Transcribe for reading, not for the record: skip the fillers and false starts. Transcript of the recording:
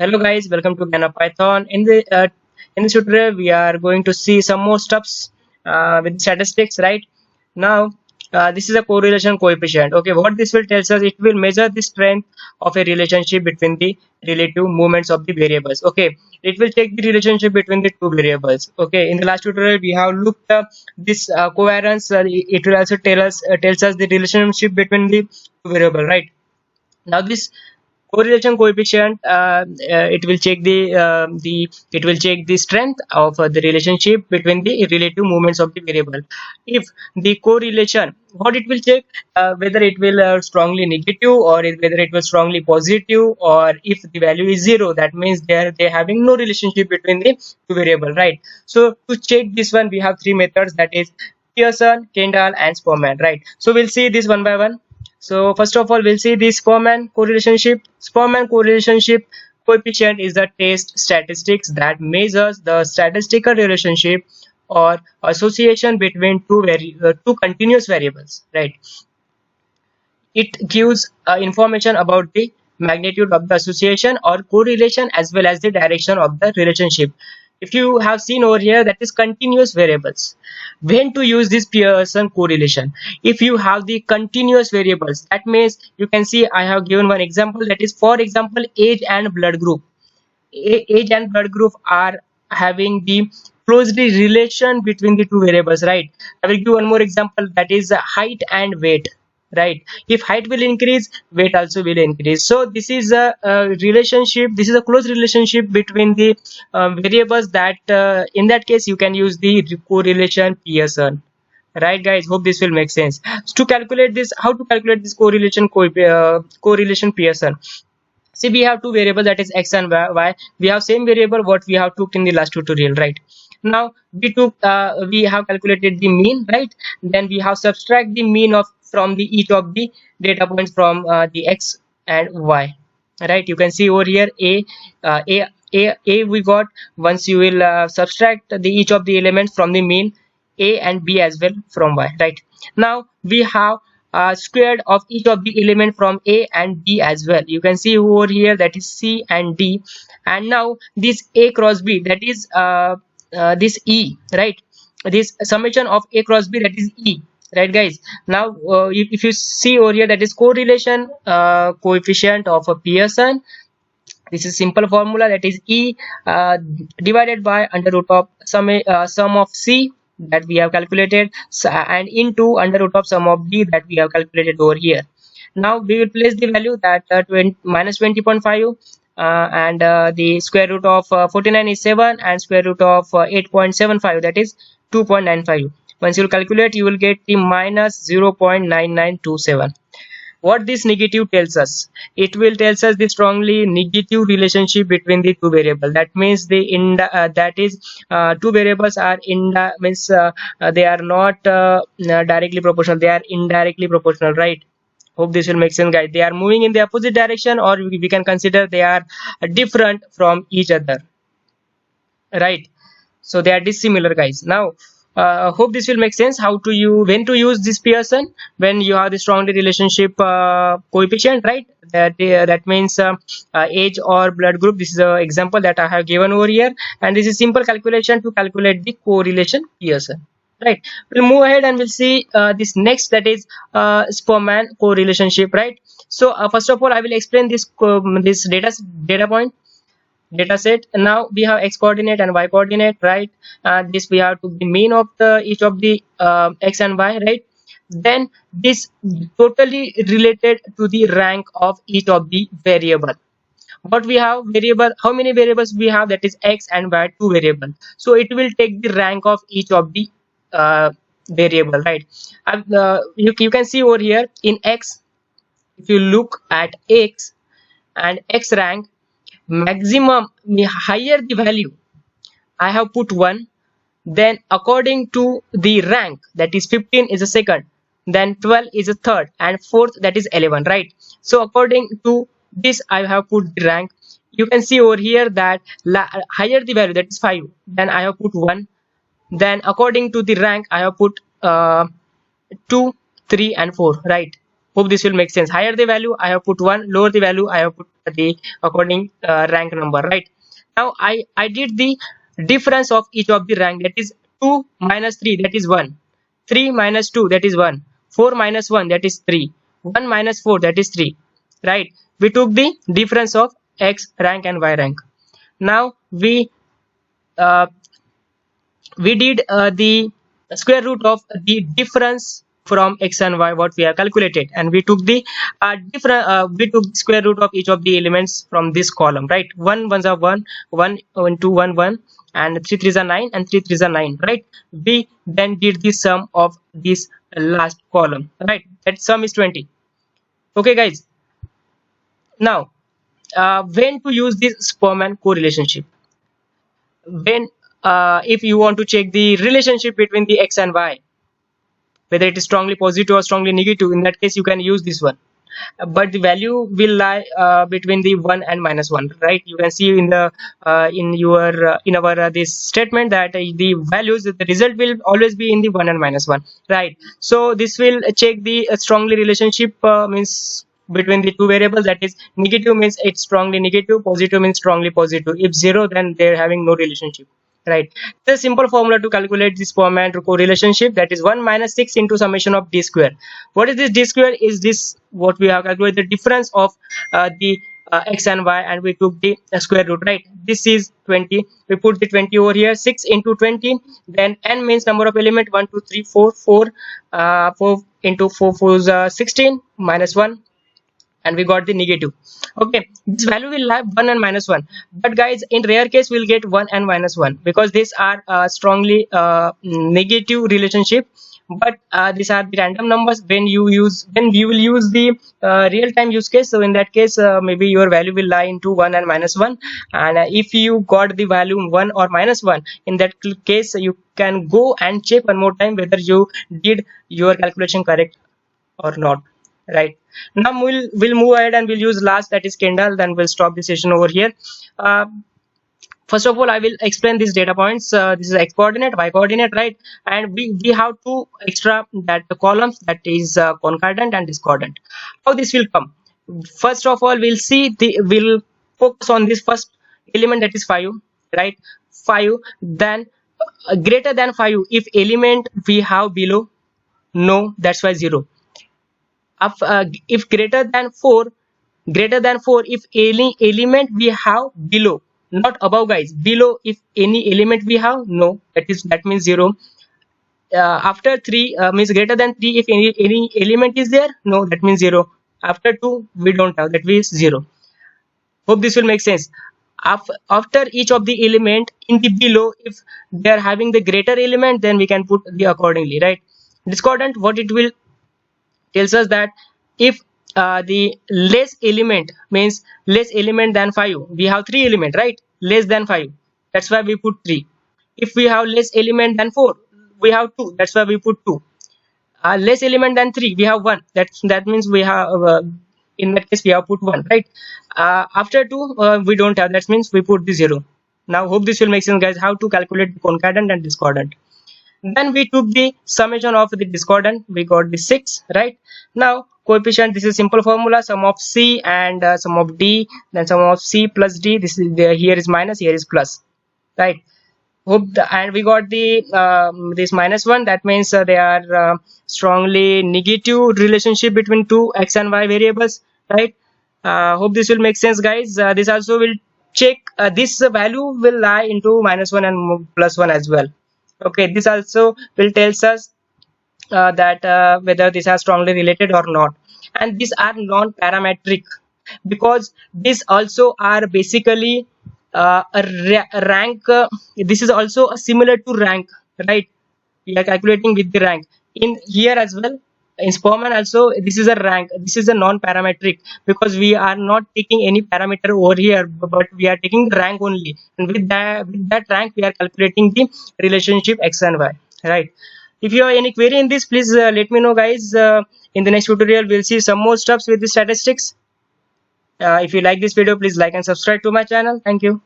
Hello guys, welcome to Ghana Python. In this tutorial, we are going to see some more stuffs with statistics. Right now, this is a correlation coefficient. Okay, what this will tell us, it will measure the strength of a relationship between the relative movements of the variables. Okay, it will take the relationship between the two variables. Okay, in the last tutorial, we have looked this covariance. It will also tells us the relationship between the two variable. Right now, this correlation coefficient it will check the strength of the relationship between the relative movements of the variable. If the correlation, what it will check, whether it will strongly negative, or whether it will strongly positive, or if the value is zero, that means they're having no relationship between the two variable, right? So to check this one, we have three methods, that is Pearson, Kendall, and Sporman, right? So we'll see this one by one. So first of all, we'll see the Sporman correlationship. Sporman correlationship coefficient is the test statistics that measures the statistical relationship or association between two continuous variables. Right? It gives information about the magnitude of the association or correlation, as well as the direction of the relationship. If you have seen over here, that is continuous variables. When to use this Pearson correlation? If you have the continuous variables, that means you can see I have given one example, that is, for example, age and blood group. Age and blood group are having the closely relation between the two variables, right? I will give one more example, that is height and weight, right? If height will increase, weight also will increase. So this is a relationship, this is a close relationship between the variables, that in that case you can use the correlation Pearson. Right guys, hope this will make sense. To calculate this, how to calculate this correlation Pearson? See, we have two variables, that is x and y. We have same variable what we have took in the last tutorial, right? Now we have calculated the mean, right? Then we have subtract the mean of from the each of the data points from the x and y, right? You can see over here a we got. Once you will subtract the each of the elements from the mean, a and b as well from y, right? Now we have squared of each of the element from a and b as well. You can see over here, that is c and d. And now this a cross b, that is this e, right? This summation of a cross b, that is e, right guys? Now if you see over here, that is correlation coefficient of a Pearson. This is simple formula, that is e divided by under root of sum of c that we have calculated, and into under root of sum of d that we have calculated over here. Now we will place the value, that minus 20.5, and the square root of 49 is 7, and square root of 8.75, that is 2.95. Once you will calculate, you will get the minus 0.9927. What this negative tells us, it will tells us the strongly negative relationship between the two variables. That means that is two variables are they are not directly proportional, they are indirectly proportional, right? Hope this will make sense guys. They are moving in the opposite direction, or we can consider they are different from each other, right? So they are dissimilar guys. Now hope this will make sense how to when to use this Pearson. When you have the strongly relationship coefficient, right? That means age or blood group. This is an example that I have given over here, and this is simple calculation to calculate the correlation Pearson, right? We'll move ahead and we'll see this next, that is Sporman correlationship, right? So first of all, I will explain this data point data set. Now we have x coordinate and y coordinate, right? This we have to the mean of the each of the x and y, right? Then this totally related to the rank of each of the variable. What we have variable, how many variables we have, that is x and y, two variable. So it will take the rank of each of the variable, right? You can see over here in x, if you look at x and x rank, maximum higher the value, I have put 1. Then according to the rank, that is 15 is a second, then 12 is a third, and fourth, that is 11, right? So according to this, I have put the rank. You can see over here that higher the value, that is 5, then I have put 1. Then according to the rank, I have put 2, 3 and 4, right? Hope this will make sense. Higher the value, I have put 1, lower the value, I have put the according rank number, right? Now I did the difference of each of the rank, that is 2 minus 3, that is 1, 3 minus 2, that is 1, 4 minus 1, that is 3, 1 minus 4, that is 3, right? We took the difference of X rank and Y rank. Now we did the square root of the difference from X and Y what we have calculated, and we took the we took square root of each of the elements from this column, right? 1 ones are 1, 1 2 1 1, and 3 3s are 9, and 3 3s are 9, right? We then did the sum of this last column, right? That sum is 20. Okay guys, now when to use this Spearman correlationship? When if you want to check the relationship between the X and Y, whether it is strongly positive or strongly negative, in that case you can use this one, but the value will lie between the 1 and minus 1, right? You can see in the in our this statement that the values, the result will always be in the 1 and minus 1, right? So this will check the strongly relationship means between the two variables, that is negative means it's strongly negative, positive means strongly positive. If 0, then they're having no relationship, right? The simple formula to calculate this Spearman correlationship, that is 1 minus 6 into summation of d square. What is this d square? Is this what we have calculated, the difference of the X and Y, and we took the square root, right? This is 20, we put the 20 over here, 6 into 20, then n means number of element, 1 2 3 4 4 4 into 4 4 is 16 minus 1, and we got the negative. Okay, this value will lie 1 and minus 1, but guys, in rare case we'll get 1 and minus 1 because these are strongly negative relationship, but these are the random numbers. When you will use the real-time use case, so in that case maybe your value will lie into 1 and minus 1, and if you got the value 1 or minus 1, in that case you can go and check one more time whether you did your calculation correct or not, right? Now we'll move ahead and we'll use last, that is Kendall, then we'll stop the session over here. First of all, I will explain these data points. This is x coordinate, y coordinate, right? And we have two extra that columns, that is concordant and discordant. How this will come? First of all, we'll focus on this first element, that is 5, right? 5, then greater than 5 if element we have below, no, that's why 0. If greater than 4 if any element we have below, not above guys, below, if any element we have, no, that means 0. After 3 means greater than 3 if any element is there, no, that means 0. After 2 we don't have, that means 0. Hope this will make sense. After each of the element in the below, if they are having the greater element, then we can put the accordingly, right? Discordant, what it will tells us that if the less element means less element than 5, we have 3 element, right? Less than 5, that's why we put 3. If we have less element than 4, we have 2, that's why we put 2. Less element than 3, we have 1, that means we have in that case we have put 1, right? After 2 we don't have, that means we put the 0. Now hope this will make sense guys, how to calculate the concordant and discordant. Then we took the summation of the discordant, we got the 6, right? Now coefficient, this is simple formula, sum of C and sum of D, then sum of C plus D, this is there, here is minus, here is plus, right? Hope and we got the this minus 1, that means they are strongly negative relationship between two X and Y variables, right? Hope this will make sense guys. This also will check this value will lie into minus 1 and plus 1 as well. Okay, this also will tells us that whether these are strongly related or not, and these are non-parametric because these also are basically a rank. This is also similar to rank, right? We are calculating with the rank in here as well. In Spearman also, this is a rank, this is a non-parametric because we are not taking any parameter over here, but we are taking rank only, and with that rank we are calculating the relationship X and Y, right? If you have any query in this, please let me know guys. In the next tutorial we'll see some more stuffs with the statistics. If you like this video, please like and subscribe to my channel. Thank you.